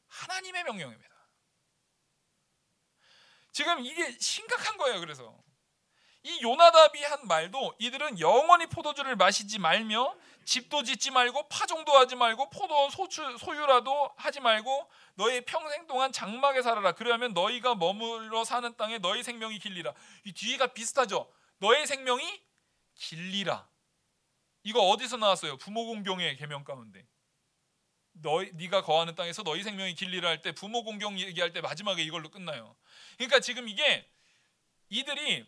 하나님의 명령입니다. 지금 이게 심각한 거예요. 그래서 이 요나답이 한 말도 이들은 영원히 포도주를 마시지 말며 집도 짓지 말고 파종도 하지 말고 포도 소유라도 하지 말고 너희 평생 동안 장막에 살아라. 그러면 너희가 머물러 사는 땅에 너희 생명이 길리라. 이 뒤가 비슷하죠. 너희 생명이 길리라. 이거 어디서 나왔어요? 부모 공경의 계명 가운데. 네가 거하는 땅에서 너희 생명이 길리라 할 때 부모 공경 얘기할 때 마지막에 이걸로 끝나요. 그러니까 지금 이게 이들이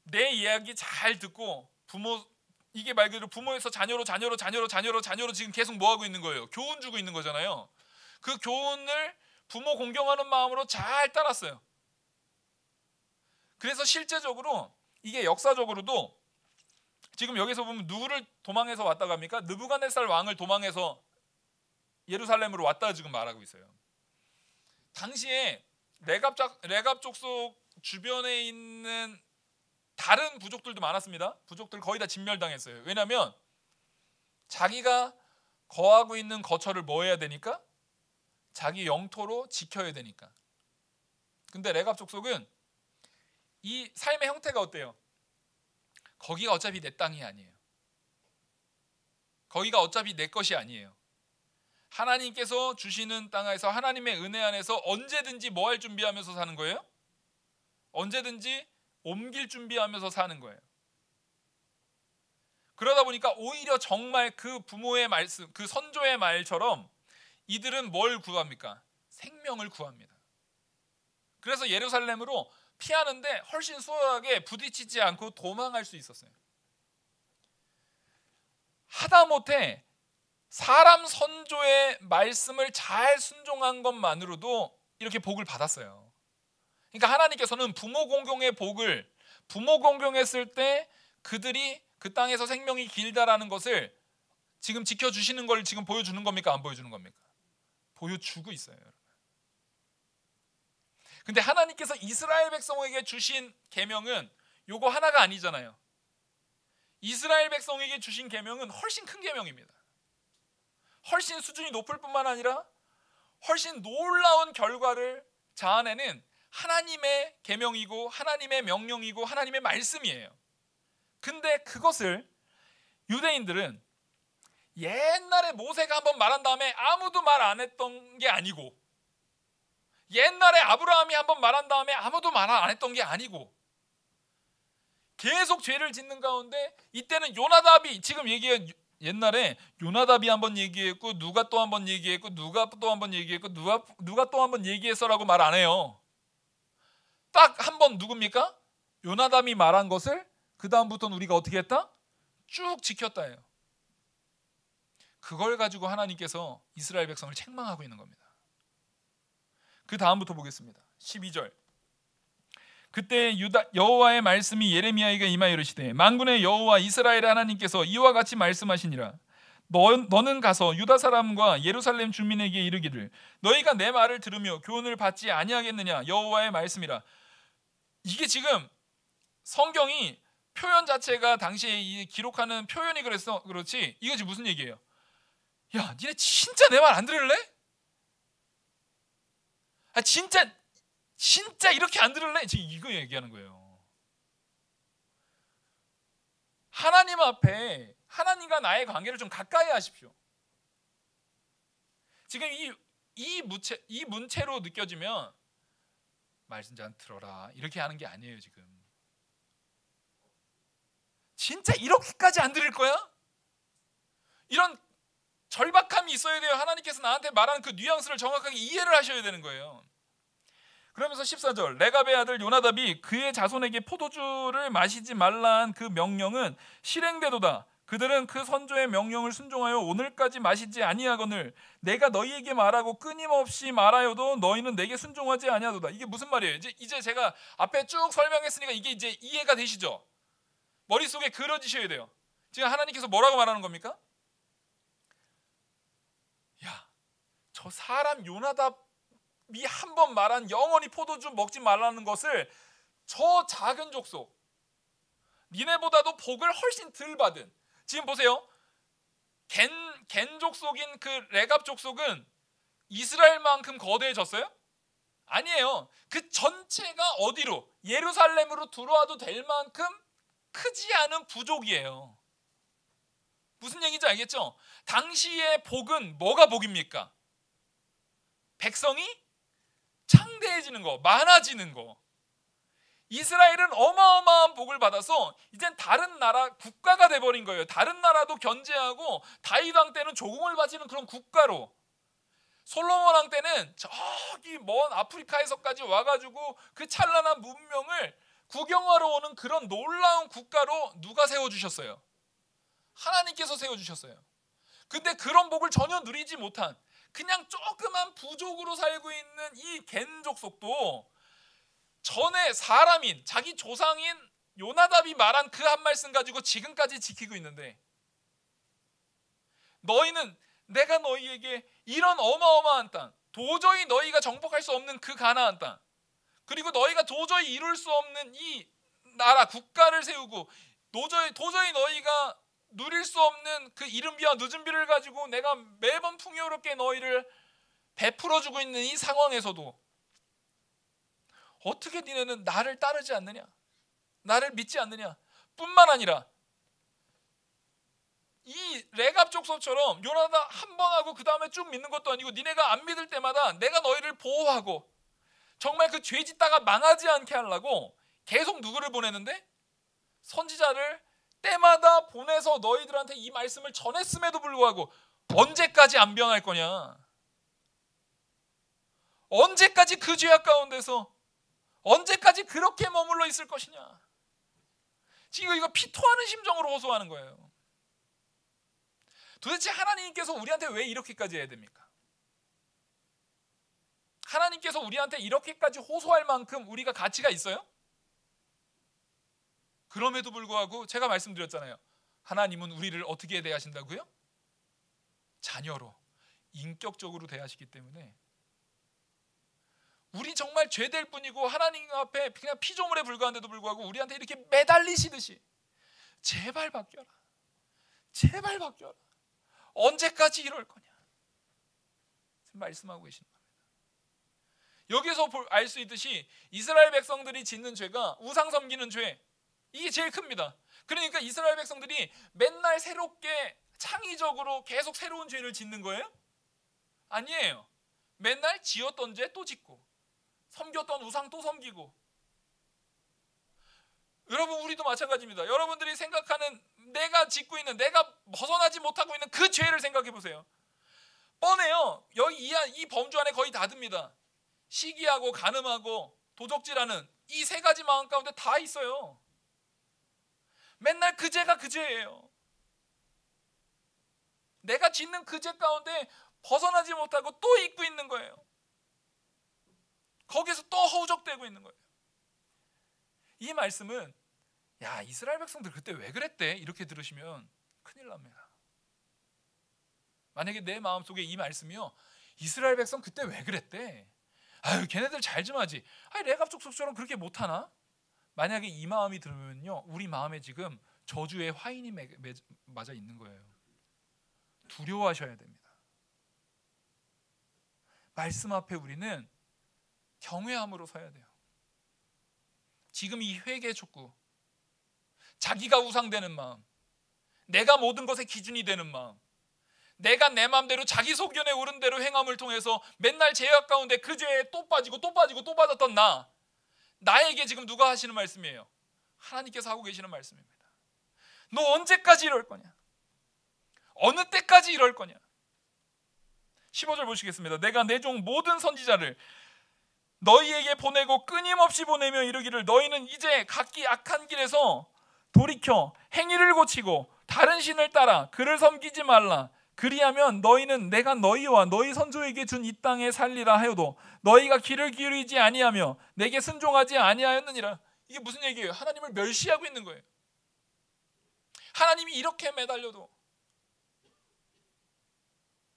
내 이야기 잘 듣고 이게 말 그대로 부모에서 자녀로 지금 계속 뭐 하고 있는 거예요? 교훈 주고 있는 거잖아요. 그 교훈을 부모 공경하는 마음으로 잘 따랐어요. 그래서 실제적으로 이게 역사적으로도 지금 여기서 보면 누구를 도망해서 왔다고 합니까? 느부갓네살 왕을 도망해서 예루살렘으로 왔다 지금 말하고 있어요. 당시에 레갑 족속 주변에 있는 다른 부족들도 많았습니다. 부족들 거의 다 진멸당했어요. 왜냐하면 자기가 거하고 있는 거처를 뭐 해야 되니까? 자기 영토로 지켜야 되니까. 근데 레갑 족속은 이 삶의 형태가 어때요? 거기가 어차피 내 땅이 아니에요. 거기가 어차피 내 것이 아니에요. 하나님께서 주시는 땅에서 하나님의 은혜 안에서 언제든지 뭐 할 준비하면서 사는 거예요? 언제든지 옮길 준비하면서 사는 거예요. 그러다 보니까 오히려 정말 그 부모의 말씀, 그 선조의 말처럼 이들은 뭘 구합니까? 생명을 구합니다. 그래서 예루살렘으로 피하는데 훨씬 수월하게 부딪히지 않고 도망할 수 있었어요. 하다못해 사람 선조의 말씀을 잘 순종한 것만으로도 이렇게 복을 받았어요. 그러니까 하나님께서는 부모 공경했을 때 그들이 그 땅에서 생명이 길다라는 것을 지금 지켜주시는 걸 지금 보여주는 겁니까? 안 보여주는 겁니까? 보여주고 있어요. 근데 하나님께서 이스라엘 백성에게 주신 계명은 요거 하나가 아니잖아요. 이스라엘 백성에게 주신 계명은 훨씬 큰 계명입니다. 훨씬 수준이 높을 뿐만 아니라 훨씬 놀라운 결과를 자아내는 하나님의 계명이고 하나님의 명령이고 하나님의 말씀이에요. 근데 그것을 유대인들은 옛날에 모세가 한번 말한 다음에 아무도 말 안 했던 게 아니고, 옛날에 아브라함이 한번 말한 다음에 아무도 말 안 했던 게 아니고, 계속 죄를 짓는 가운데 이때는 요나답이 지금 얘기한, 옛날에 요나답이 한번 얘기했고 누가 또 한번 얘기했고 누가 또 한번 얘기했고 누가 또 한번 얘기했어라고 말 안 해요. 딱 한 번 누굽니까? 요나답이 말한 것을 그 다음부터는 우리가 어떻게 했다? 쭉 지켰다 해요. 그걸 가지고 하나님께서 이스라엘 백성을 책망하고 있는 겁니다. 그 다음부터 보겠습니다. 12절. 그때 여호와의 말씀이 예레미야에게 임하여 이르시되 만군의 여호와 이스라엘의 하나님께서 이와 같이 말씀하시니라. 너는 가서 유다 사람과 예루살렘 주민에게 이르기를 너희가 내 말을 들으며 교훈을 받지 아니하겠느냐. 여호와의 말씀이라. 이게 지금 성경이 표현 자체가 당시에 기록하는 표현이 그래서 그렇지, 이거 지금 무슨 얘기예요? 야, 니네 진짜 내 말 안 들을래? 아, 진짜 이렇게 안 들을래? 지금 이거 얘기하는 거예요. 하나님 앞에 하나님과 나의 관계를 좀 가까이 하십시오. 지금 이 문체로 느껴지면 말씀 잘 들어라 이렇게 하는 게 아니에요. 지금 진짜 이렇게까지 안 들을 거야? 이런 절박함이 있어야 돼요. 하나님께서 나한테 말하는 그 뉘앙스를 정확하게 이해를 하셔야 되는 거예요. 그러면서 14절, 레갑의 아들 요나답이 그의 자손에게 포도주를 마시지 말라한 그 명령은 실행되도다. 그들은 그 선조의 명령을 순종하여 오늘까지 마시지 아니하거늘 내가 너희에게 말하고 끊임없이 말하여도 너희는 내게 순종하지 아니하도다. 이게 무슨 말이에요? 이제 제가 앞에 쭉 설명했으니까 이게 이제 이해가 되시죠? 머릿속에 그려지셔야 돼요. 지금 하나님께서 뭐라고 말하는 겁니까? 야, 저 사람 요나답이 한 번 말한 영원히 포도주 먹지 말라는 것을 저 작은 족속, 니네보다도 복을 훨씬 덜 받은, 지금 보세요. 겐 족속인 그 레갑 족속은 이스라엘만큼 거대해졌어요? 아니에요. 그 전체가 어디로? 예루살렘으로 들어와도 될 만큼 크지 않은 부족이에요. 무슨 얘기인지 알겠죠? 당시의 복은 뭐가 복입니까? 백성이 창대해지는 거, 많아지는 거. 이스라엘은 어마어마한 복을 받아서 이젠 다른 나라 국가가 돼버린 거예요. 다른 나라도 견제하고 다윗 왕 때는 조공을 바치는 그런 국가로, 솔로몬 왕 때는 저기 먼 아프리카에서까지 와가지고 그 찬란한 문명을 구경하러 오는 그런 놀라운 국가로 누가 세워주셨어요? 하나님께서 세워주셨어요. 근데 그런 복을 전혀 누리지 못한 그냥 조그만 부족으로 살고 있는 이 겐 족속도 전에 사람인 자기 조상인 요나답이 말한 그 한 말씀 가지고 지금까지 지키고 있는데, 너희는 내가 너희에게 이런 어마어마한 땅, 도저히 너희가 정복할 수 없는 그 가나안 땅, 그리고 너희가 도저히 이룰 수 없는 이 나라 국가를 세우고 도저히 너희가 누릴 수 없는 그 이른 비와 늦은 비를 가지고 내가 매번 풍요롭게 너희를 베풀어주고 있는 이 상황에서도 어떻게 니네는 나를 따르지 않느냐, 나를 믿지 않느냐. 뿐만 아니라 이 레갑 족속처럼 요나답 한 번 하고 그 다음에 쭉 믿는 것도 아니고, 니네가 안 믿을 때마다 내가 너희를 보호하고 정말 그 죄 짓다가 망하지 않게 하려고 계속 누구를 보내는데? 선지자를 때마다 보내서 너희들한테 이 말씀을 전했음에도 불구하고 언제까지 안 변할 거냐? 언제까지 그 죄악 가운데서 언제까지 그렇게 머물러 있을 것이냐? 지금 이거 피토하는 심정으로 호소하는 거예요. 도대체 하나님께서 우리한테 왜 이렇게까지 해야 됩니까? 하나님께서 우리한테 이렇게까지 호소할 만큼 우리가 가치가 있어요? 그럼에도 불구하고 제가 말씀드렸잖아요. 하나님은 우리를 어떻게 대하신다고요? 자녀로, 인격적으로 대하시기 때문에 우리 정말 죄될 뿐이고 하나님 앞에 그냥 피조물에 불과한데도 불구하고 우리한테 이렇게 매달리시듯이 제발 바뀌어라, 제발 바뀌어라, 언제까지 이럴 거냐 말씀하고 계시는 겁니다. 여기서 알 수 있듯이 이스라엘 백성들이 짓는 죄가 우상 섬기는 죄, 이게 제일 큽니다. 그러니까 이스라엘 백성들이 맨날 새롭게 창의적으로 계속 새로운 죄를 짓는 거예요? 아니에요. 맨날 지었던 죄 또 짓고, 섬겼던 우상 또 섬기고. 여러분, 우리도 마찬가지입니다. 여러분들이 생각하는, 내가 짓고 있는, 내가 벗어나지 못하고 있는 그 죄를 생각해 보세요. 뻔해요. 여기 이 범주 안에 거의 다 듭니다. 시기하고 간음하고 도적질하는 이 세 가지 마음 가운데 다 있어요. 맨날 그 죄가 그 죄예요. 내가 짓는 그 죄 가운데 벗어나지 못하고 또 잊고 있는 거예요. 거기서 또 허우적대고 있는 거예요. 이 말씀은, 야, 이스라엘 백성들 그때 왜 그랬대? 이렇게 들으시면 큰일 납니다. 만약에 내 마음속에 이 말씀이요, 이스라엘 백성 그때 왜 그랬대? 아유, 걔네들 잘 좀 하지. 아니, 레갑 족속처럼 그렇게 못하나? 만약에 이 마음이 들으면요, 우리 마음에 지금 저주의 화인이 맞아 있는 거예요. 두려워하셔야 됩니다. 말씀 앞에 우리는 경외함으로 서야 돼요. 지금 이 회개 촉구, 자기가 우상되는 마음, 내가 모든 것의 기준이 되는 마음, 내가 내 마음대로 자기 소견에 오른 대로 행함을 통해서 맨날 죄악 가운데 그 죄에 또 빠지고 또 빠지고 또 빠졌던 나에게 지금 누가 하시는 말씀이에요? 하나님께서 하고 계시는 말씀입니다. 너 언제까지 이럴 거냐? 어느 때까지 이럴 거냐? 15절 보시겠습니다. 내가 내 종 모든 선지자를 너희에게 보내고 끊임없이 보내며 이르기를, 너희는 이제 각기 악한 길에서 돌이켜 행위를 고치고 다른 신을 따라 그를 섬기지 말라. 그리하면 너희는 내가 너희와 너희 선조에게 준 이 땅에 살리라 하여도 너희가 귀를 기울이지 아니하며 내게 순종하지 아니하였느니라. 이게 무슨 얘기예요? 하나님을 멸시하고 있는 거예요. 하나님이 이렇게 매달려도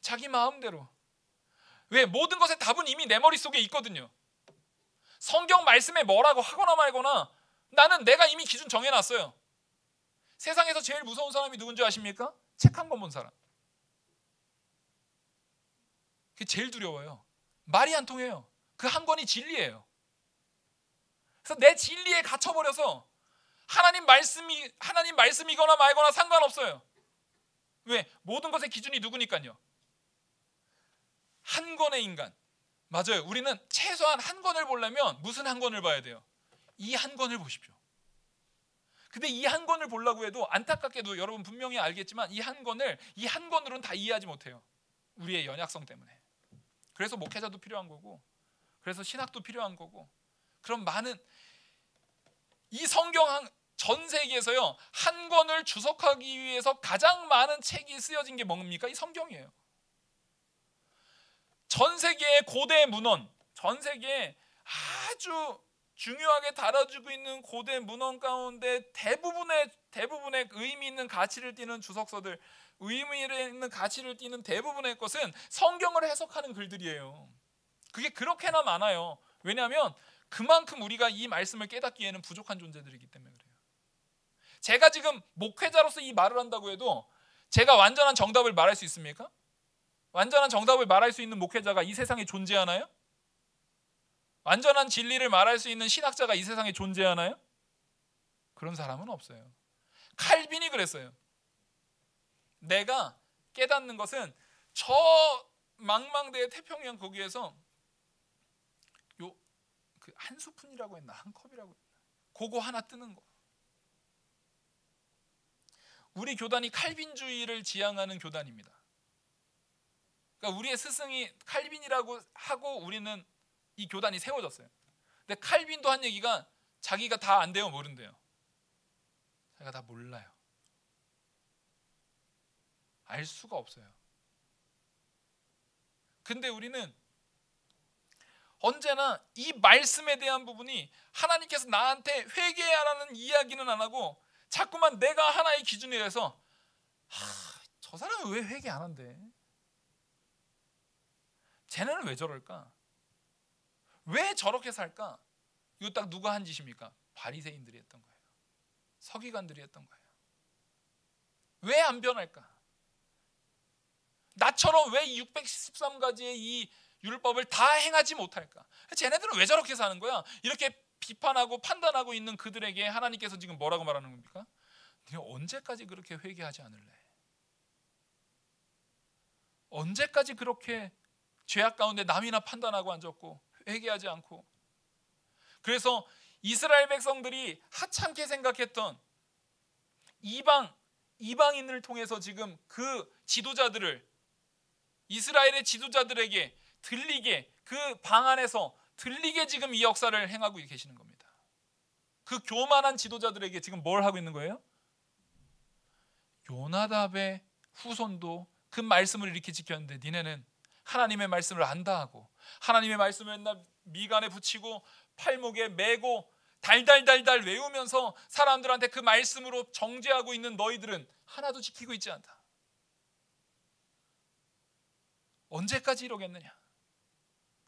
자기 마음대로, 왜? 모든 것의 답은 이미 내 머릿속에 있거든요. 성경 말씀에 뭐라고 하거나 말거나 나는 내가 이미 기준 정해놨어요. 세상에서 제일 무서운 사람이 누군지 아십니까? 책 한 권 본 사람. 그게 제일 두려워요. 말이 안 통해요. 그 한 권이 진리예요. 그래서 내 진리에 갇혀버려서 하나님 말씀이거나 말거나 상관없어요. 왜? 모든 것의 기준이 누구니까요? 한 권의 인간. 맞아요. 우리는 최소한 한 권을 보려면 무슨 한 권을 봐야 돼요? 이 한 권을 보십시오. 근데 이 한 권을 보려고 해도 안타깝게도 여러분 분명히 알겠지만 이 한 권으로는 다 이해하지 못해요. 우리의 연약성 때문에. 그래서 목회자도 필요한 거고, 그래서 신학도 필요한 거고, 그럼 많은 이 성경 전 세계에서요, 한 권을 주석하기 위해서 가장 많은 책이 쓰여진 게 뭡니까? 이 성경이에요. 전 세계의 고대 문헌, 전 세계에 아주 중요하게 다뤄지고 있는 고대 문헌 가운데 대부분의 의미 있는 가치를 띠는 주석서들, 의미 있는 가치를 띠는 대부분의 것은 성경을 해석하는 글들이에요. 그게 그렇게나 많아요. 왜냐하면 그만큼 우리가 이 말씀을 깨닫기에는 부족한 존재들이기 때문에 그래요. 제가 지금 목회자로서 이 말을 한다고 해도 제가 완전한 정답을 말할 수 있습니까? 완전한 정답을 말할 수 있는 목회자가 이 세상에 존재하나요? 완전한 진리를 말할 수 있는 신학자가 이 세상에 존재하나요? 그런 사람은 없어요. 칼빈이 그랬어요. 내가 깨닫는 것은 저 망망대해 태평양 거기에서 그 한 스푼이라고 했나, 한 컵이라고 했나, 그거 하나 뜨는 거. 우리 교단이 칼빈주의를 지향하는 교단입니다. 그러니까 우리의 스승이 칼빈이라고 하고 우리는 이 교단이 세워졌어요. 근데 칼빈도 한 얘기가 자기가 다 안 돼요, 모른대요. 자기가 다 몰라요. 알 수가 없어요. 근데 우리는 언제나 이 말씀에 대한 부분이 하나님께서 나한테 회개하라는 이야기는 안 하고 자꾸만 내가 하나의 기준이 돼서 저 사람은 왜 회개 안 한대? 쟤네는 왜 저럴까? 왜 저렇게 살까? 이거 딱 누가 한 짓입니까? 바리새인들이 했던 거예요. 서기관들이 했던 거예요. 왜 안 변할까? 나처럼 왜 613가지의 이 율법을 다 행하지 못할까? 쟤네들은 왜 저렇게 사는 거야? 이렇게 비판하고 판단하고 있는 그들에게 하나님께서 지금 뭐라고 말하는 겁니까? 너네 언제까지 그렇게 회개하지 않을래? 언제까지 그렇게 죄악 가운데 남이나 판단하고 앉았고 회개하지 않고. 그래서 이스라엘 백성들이 하찮게 생각했던 이방인을 통해서 지금 그 지도자들을, 이스라엘의 지도자들에게 들리게, 그 방 안에서 들리게 지금 이 역사를 행하고 계시는 겁니다. 그 교만한 지도자들에게 지금 뭘 하고 있는 거예요? 요나답의 후손도 그 말씀을 이렇게 지켰는데 니네는 하나님의 말씀을 안다 하고 하나님의 말씀을 맨날 미간에 붙이고 팔목에 메고 달달달달 외우면서 사람들한테 그 말씀으로 정죄하고 있는 너희들은 하나도 지키고 있지 않다. 언제까지 이러겠느냐?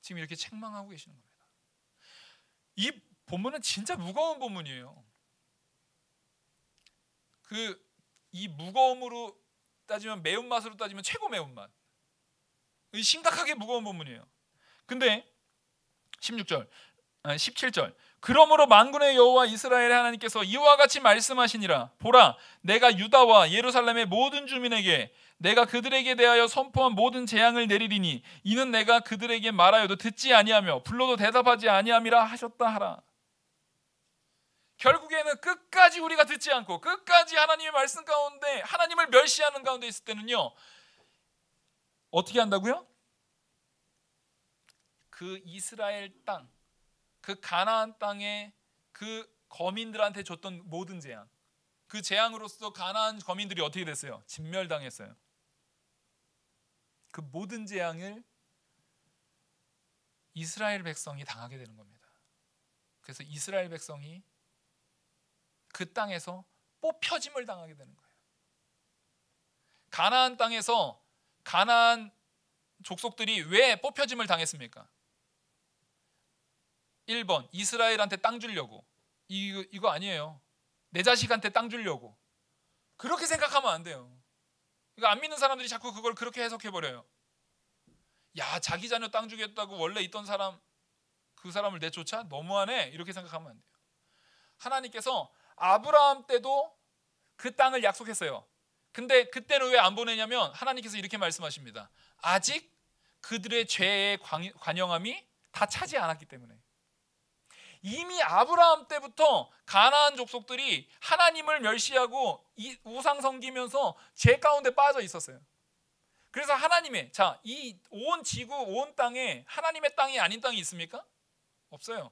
지금 이렇게 책망하고 계시는 겁니다. 이 본문은 진짜 무거운 본문이에요. 이 무거움으로 따지면, 매운맛으로 따지면 최고 매운맛. 심각하게 무거운 본문이에요. 근데 17절 그러므로 만군의 여호와 이스라엘의 하나님께서 이와 같이 말씀하시니라. 보라, 내가 유다와 예루살렘의 모든 주민에게 내가 그들에게 대하여 선포한 모든 재앙을 내리리니 이는 내가 그들에게 말하여도 듣지 아니하며 불러도 대답하지 아니함이라 하셨다 하라. 결국에는 끝까지 우리가 듣지 않고 끝까지 하나님의 말씀 가운데 하나님을 멸시하는 가운데 있을 때는요, 어떻게 한다고요? 그 이스라엘 땅, 그 가나안 땅에 그 거민들한테 줬던 모든 재앙, 그 재앙으로서 가나안 거민들이 어떻게 됐어요? 진멸당했어요. 그 모든 재앙을 이스라엘 백성이 당하게 되는 겁니다. 그래서 이스라엘 백성이 그 땅에서 뽑혀짐을 당하게 되는 거예요. 가나안 땅에서 가나안 족속들이 왜 뽑혀짐을 당했습니까? 1번, 이스라엘한테 땅 주려고. 이거 아니에요. 내 자식한테 땅 주려고. 그렇게 생각하면 안 돼요. 이거 안 믿는 사람들이 자꾸 그걸 그렇게 해석해버려요. 야, 자기 자녀 땅 주겠다고 원래 있던 사람, 그 사람을 내쫓아? 너무하네. 이렇게 생각하면 안 돼요. 하나님께서 아브라함 때도 그 땅을 약속했어요. 근데 그때는 왜 안 보내냐면 하나님께서 이렇게 말씀하십니다. 아직 그들의 죄의 관영함이 다 차지 않았기 때문에. 이미 아브라함 때부터 가나안 족속들이 하나님을 멸시하고 우상 섬기면서 죄 가운데 빠져 있었어요. 그래서 하나님의, 이 온 지구, 온 땅에 하나님의 땅이 아닌 땅이 있습니까? 없어요.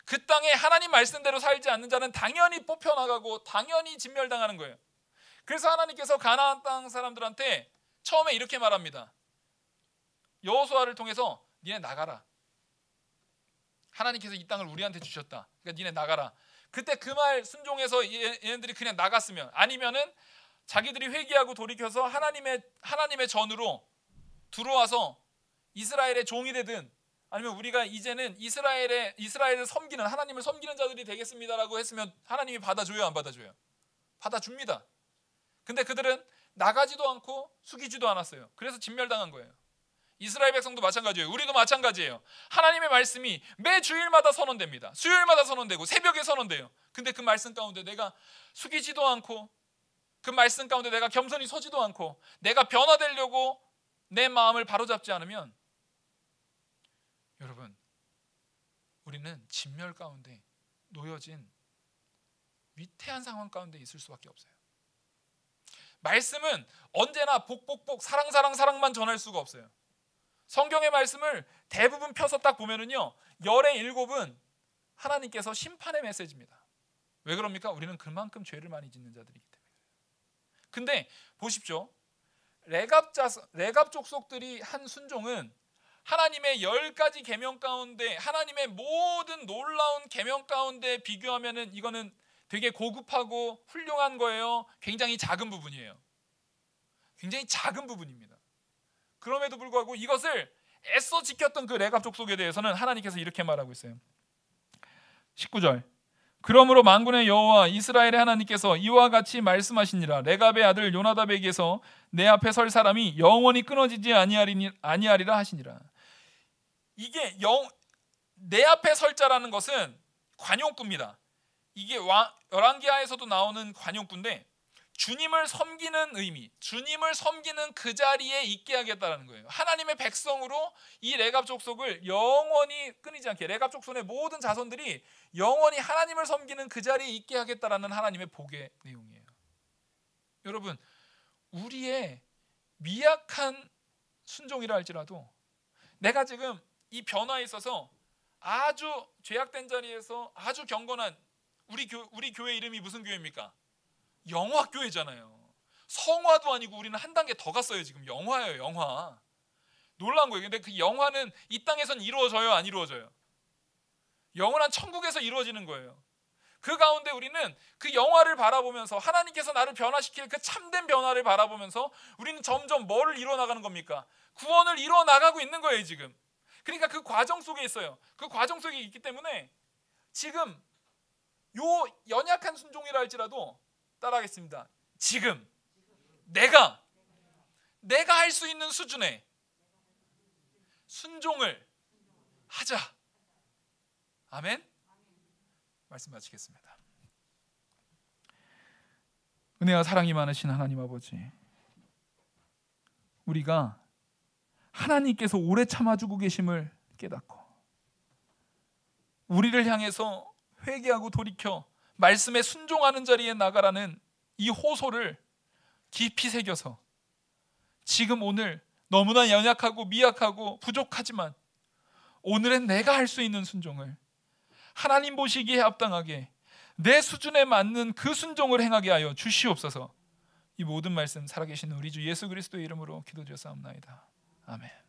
그 땅에 하나님 말씀대로 살지 않는 자는 당연히 뽑혀나가고 당연히 진멸당하는 거예요. 그래서 하나님께서 가나안 땅 사람들한테 처음에 이렇게 말합니다. 여호수아를 통해서 니네 나가라. 하나님께서 이 땅을 우리한테 주셨다. 그러니까 니네 나가라. 그때 그 말 순종해서 얘네들이 그냥 나갔으면, 아니면은 자기들이 회개하고 돌이켜서 하나님의 전으로 들어와서 이스라엘의 종이 되든, 아니면 우리가 이제는 이스라엘을 섬기는, 하나님을 섬기는 자들이 되겠습니다라고 했으면 하나님이 받아줘요, 안 받아줘요? 받아줍니다. 근데 그들은 나가지도 않고 숙이지도 않았어요. 그래서 진멸당한 거예요. 이스라엘 백성도 마찬가지예요. 우리도 마찬가지예요. 하나님의 말씀이 매 주일마다 선언됩니다. 수요일마다 선언되고 새벽에 선언돼요. 근데 그 말씀 가운데 내가 숙이지도 않고, 그 말씀 가운데 내가 겸손히 서지도 않고, 내가 변화되려고 내 마음을 바로잡지 않으면, 여러분, 우리는 진멸 가운데 놓여진 위태한 상황 가운데 있을 수밖에 없어요. 말씀은 언제나 복복복 사랑만 전할 수가 없어요. 성경의 말씀을 대부분 펴서 딱 보면은요, 열의 7은 하나님께서 심판의 메시지입니다. 왜 그럽니까? 우리는 그만큼 죄를 많이 짓는 자들이기 때문에. 근데 보십시오. 레갑 족속들이 한 순종은 하나님의 10가지 계명 가운데, 하나님의 모든 놀라운 계명 가운데 비교하면은 이거는 되게 고급하고 훌륭한 거예요. 굉장히 작은 부분이에요. 굉장히 작은 부분입니다. 그럼에도 불구하고 이것을 애써 지켰던 그 레갑 족속에 대해서는 하나님께서 이렇게 말하고 있어요. 19절. 그러므로 만군의 여호와 이스라엘의 하나님께서 이와 같이 말씀하시니라. 레갑의 아들 요나답에게서 내 앞에 설 사람이 영원히 끊어지지 아니하리라 하시니라. 이게 내 앞에 설 자라는 것은 관용구입니다. 이게 열왕기하에서도 나오는 관용구인데 주님을 섬기는 의미, 주님을 섬기는 그 자리에 있게 하겠다는 거예요. 하나님의 백성으로 이 레갑 족속을 영원히 끊이지 않게, 레갑 족속의 모든 자손들이 영원히 하나님을 섬기는 그 자리에 있게 하겠다라는 하나님의 복의 내용이에요. 여러분, 우리의 미약한 순종이라 할지라도 내가 지금 이 변화에 있어서 아주 죄악된 자리에서 아주 경건한 우리 교회 이름이 무슨 교회입니까? 영화교회잖아요. 성화도 아니고 우리는 한 단계 더 갔어요. 지금 영화예요. 영화. 놀라운 거예요. 근데 그 영화는 이 땅에선 이루어져요, 안 이루어져요? 영원한 천국에서 이루어지는 거예요. 그 가운데 우리는 그 영화를 바라보면서 하나님께서 나를 변화시킬 그 참된 변화를 바라보면서 우리는 점점 뭐를 이뤄나가는 겁니까? 구원을 이뤄나가고 있는 거예요 지금. 그러니까 그 과정 속에 있어요. 그 과정 속에 있기 때문에 지금 요 연약한 순종이라 할지라도 따라하겠습니다. 지금 내가 할 수 있는 수준의 순종을 하자. 아멘. 말씀 마치겠습니다. 은혜와 사랑이 많으신 하나님 아버지, 우리가 하나님께서 오래 참아주고 계심을 깨닫고 우리를 향해서 회개하고 돌이켜 말씀에 순종하는 자리에 나가라는 이 호소를 깊이 새겨서 지금 오늘 너무나 연약하고 미약하고 부족하지만 오늘은 내가 할 수 있는 순종을 하나님 보시기에 합당하게 내 수준에 맞는 그 순종을 행하게 하여 주시옵소서. 이 모든 말씀 살아계신 우리 주 예수 그리스도의 이름으로 기도드렸사옵나이다. 아멘.